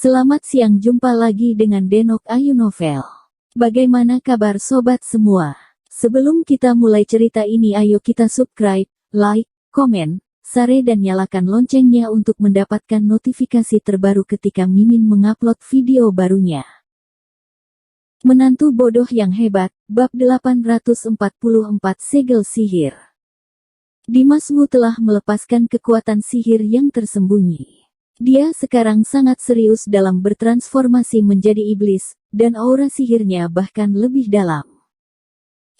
Selamat siang, jumpa lagi dengan Denok Ayu Novel. Bagaimana kabar sobat semua? Sebelum kita mulai cerita ini, ayo kita subscribe, like, komen, share dan nyalakan loncengnya untuk mendapatkan notifikasi terbaru ketika Mimin mengupload video barunya. Menantu bodoh yang hebat, bab 844 segel sihir. Dimas Wu telah melepaskan kekuatan sihir yang tersembunyi. Dia sekarang sangat serius dalam bertransformasi menjadi iblis, dan aura sihirnya bahkan lebih dalam.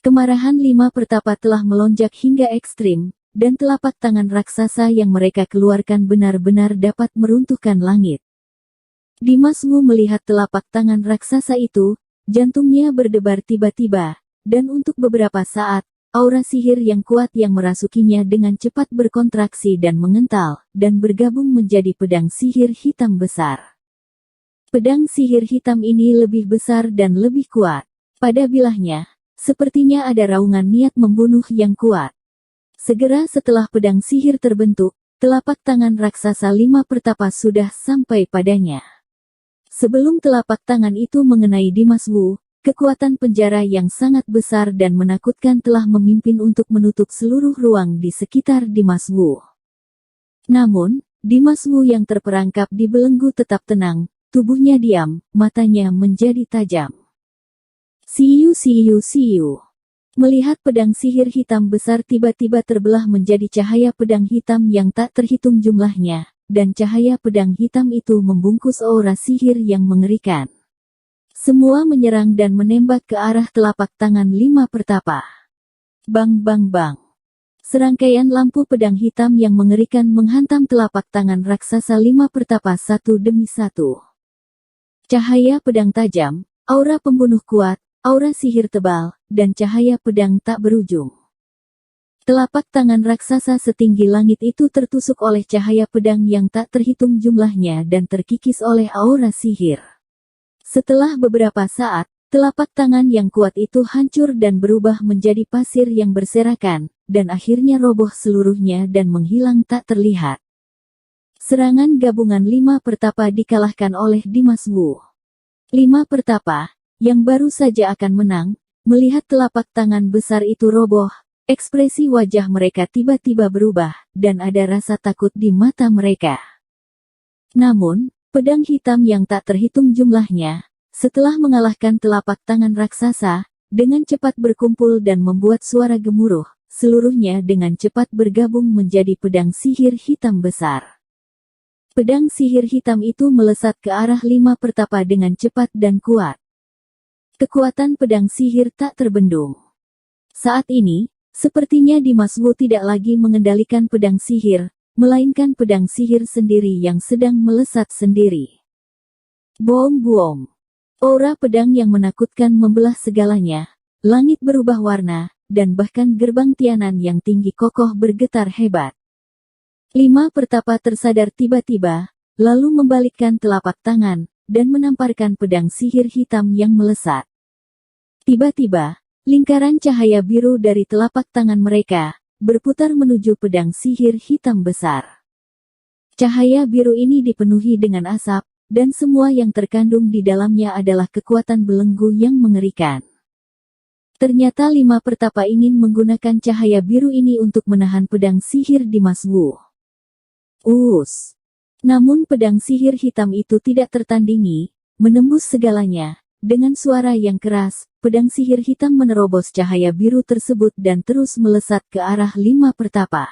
Kemarahan lima pertapa telah melonjak hingga ekstrim, dan telapak tangan raksasa yang mereka keluarkan benar-benar dapat meruntuhkan langit. Dimas Wu melihat telapak tangan raksasa itu, jantungnya berdebar tiba-tiba, dan untuk beberapa saat, aura sihir yang kuat yang merasukinya dengan cepat berkontraksi dan mengental, dan bergabung menjadi pedang sihir hitam besar. Pedang sihir hitam ini lebih besar dan lebih kuat. Pada bilahnya, sepertinya ada raungan niat membunuh yang kuat. Segera setelah pedang sihir terbentuk, telapak tangan raksasa lima pertapa sudah sampai padanya. Sebelum telapak tangan itu mengenai Dimas Wu, kekuatan penjara yang sangat besar dan menakutkan telah memimpin untuk menutup seluruh ruang di sekitar Dimas Wu. Namun, Dimas Wu yang terperangkap di belenggu tetap tenang, tubuhnya diam, matanya menjadi tajam. Siyu. Melihat pedang sihir hitam besar tiba-tiba terbelah menjadi cahaya pedang hitam yang tak terhitung jumlahnya, dan cahaya pedang hitam itu membungkus aura sihir yang mengerikan. Semua menyerang dan menembak ke arah telapak tangan lima pertapa. Bang bang bang. Serangkaian lampu pedang hitam yang mengerikan menghantam telapak tangan raksasa lima pertapa satu demi satu. Cahaya pedang tajam, aura pembunuh kuat, aura sihir tebal, dan cahaya pedang tak berujung. Telapak tangan raksasa setinggi langit itu tertusuk oleh cahaya pedang yang tak terhitung jumlahnya dan terkikis oleh aura sihir. Setelah beberapa saat, telapak tangan yang kuat itu hancur dan berubah menjadi pasir yang berserakan, dan akhirnya roboh seluruhnya dan menghilang tak terlihat. Serangan gabungan lima pertapa dikalahkan oleh Dimas Wu. Lima pertapa, yang baru saja akan menang, melihat telapak tangan besar itu roboh, ekspresi wajah mereka tiba-tiba berubah, dan ada rasa takut di mata mereka. Namun, pedang hitam yang tak terhitung jumlahnya, setelah mengalahkan telapak tangan raksasa, dengan cepat berkumpul dan membuat suara gemuruh, seluruhnya dengan cepat bergabung menjadi pedang sihir hitam besar. Pedang sihir hitam itu melesat ke arah lima pertapa dengan cepat dan kuat. Kekuatan pedang sihir tak terbendung. Saat ini, sepertinya Dimas Wu tidak lagi mengendalikan pedang sihir, melainkan pedang sihir sendiri yang sedang melesat sendiri. Boom. Aura pedang yang menakutkan membelah segalanya, langit berubah warna, dan bahkan gerbang Tianan yang tinggi kokoh bergetar hebat. Lima pertapa tersadar tiba-tiba, lalu membalikkan telapak tangan, dan menamparkan pedang sihir hitam yang melesat. Tiba-tiba, lingkaran cahaya biru dari telapak tangan mereka berputar menuju pedang sihir hitam besar. Cahaya biru ini dipenuhi dengan asap, dan semua yang terkandung di dalamnya adalah kekuatan belenggu yang mengerikan. Ternyata lima pertapa ingin menggunakan cahaya biru ini untuk menahan pedang sihir Dimas Wu. Namun pedang sihir hitam itu tidak tertandingi, menembus segalanya. Dengan suara yang keras, pedang sihir hitam menerobos cahaya biru tersebut dan terus melesat ke arah lima pertapa.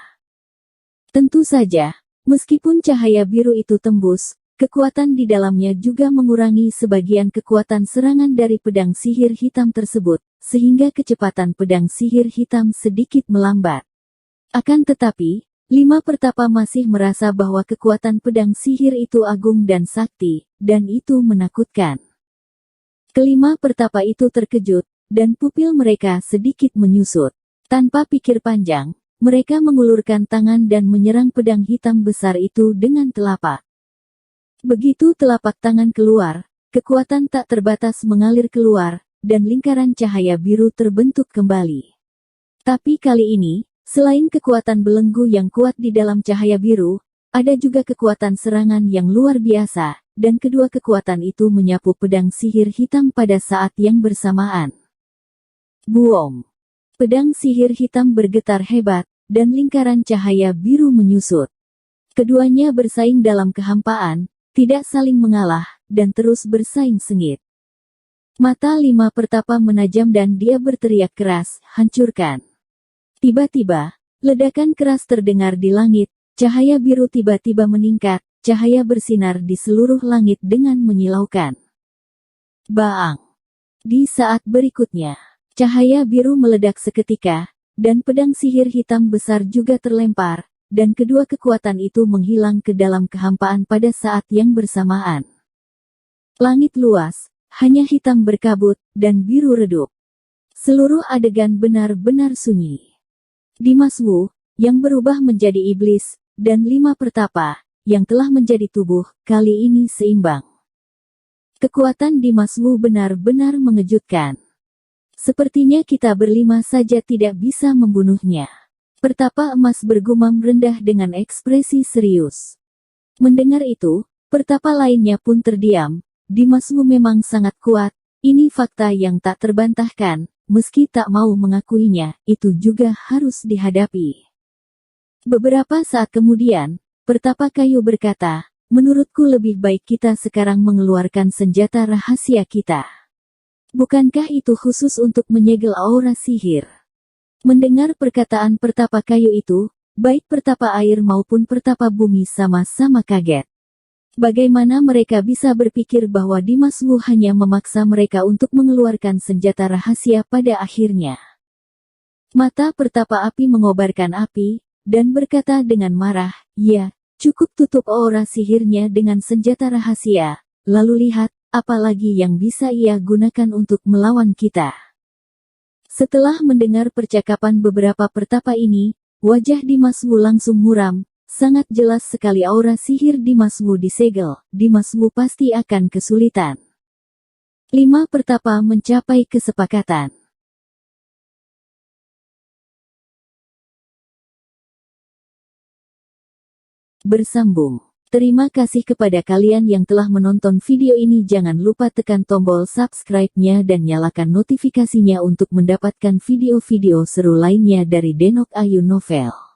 Tentu saja, meskipun cahaya biru itu tembus, kekuatan di dalamnya juga mengurangi sebagian kekuatan serangan dari pedang sihir hitam tersebut, sehingga kecepatan pedang sihir hitam sedikit melambat. Akan tetapi, lima pertapa masih merasa bahwa kekuatan pedang sihir itu agung dan sakti, dan itu menakutkan. Kelima pertapa itu terkejut, dan pupil mereka sedikit menyusut. Tanpa pikir panjang, mereka mengulurkan tangan dan menyerang pedang hitam besar itu dengan telapak. Begitu telapak tangan keluar, kekuatan tak terbatas mengalir keluar, dan lingkaran cahaya biru terbentuk kembali. Tapi kali ini, selain kekuatan belenggu yang kuat di dalam cahaya biru, ada juga kekuatan serangan yang luar biasa, dan kedua kekuatan itu menyapu pedang sihir hitam pada saat yang bersamaan. Buom! Pedang sihir hitam bergetar hebat, dan lingkaran cahaya biru menyusut. Keduanya bersaing dalam kehampaan, tidak saling mengalah, dan terus bersaing sengit. Mata lima pertapa menajam dan dia berteriak keras, hancurkan. Tiba-tiba, ledakan keras terdengar di langit, cahaya biru tiba-tiba meningkat, cahaya bersinar di seluruh langit dengan menyilaukan. Baang! Di saat berikutnya, cahaya biru meledak seketika, dan pedang sihir hitam besar juga terlempar, dan kedua kekuatan itu menghilang ke dalam kehampaan pada saat yang bersamaan. Langit luas, hanya hitam berkabut, dan biru redup. Seluruh adegan benar-benar sunyi. Dimas Wu, yang berubah menjadi iblis, dan lima pertapa, yang telah menjadi tubuh, kali ini seimbang. Kekuatan Dimas Wu benar-benar mengejutkan. Sepertinya kita berlima saja tidak bisa membunuhnya. Pertapa emas bergumam rendah dengan ekspresi serius. Mendengar itu, pertapa lainnya pun terdiam. Dimas Wu memang sangat kuat, ini fakta yang tak terbantahkan, meski tak mau mengakuinya, itu juga harus dihadapi. Beberapa saat kemudian, pertapa kayu berkata, menurutku lebih baik kita sekarang mengeluarkan senjata rahasia kita. Bukankah itu khusus untuk menyegel aura sihir? Mendengar perkataan pertapa kayu itu, baik pertapa air maupun pertapa bumi sama-sama kaget. Bagaimana mereka bisa berpikir bahwa Dimas Wu hanya memaksa mereka untuk mengeluarkan senjata rahasia pada akhirnya? Mata pertapa api mengobarkan api, dan berkata dengan marah, ya, cukup tutup aura sihirnya dengan senjata rahasia, lalu lihat, apalagi yang bisa ia gunakan untuk melawan kita. Setelah mendengar percakapan beberapa pertapa ini, wajah Dimas Wu langsung muram, sangat jelas sekali aura sihir Dimas Wu disegel, Dimas Wu pasti akan kesulitan. Lima pertapa mencapai kesepakatan. Bersambung. Terima kasih kepada kalian yang telah menonton video ini. Jangan lupa tekan tombol subscribe-nya dan nyalakan notifikasinya untuk mendapatkan video-video seru lainnya dari Denok Ayu Novel.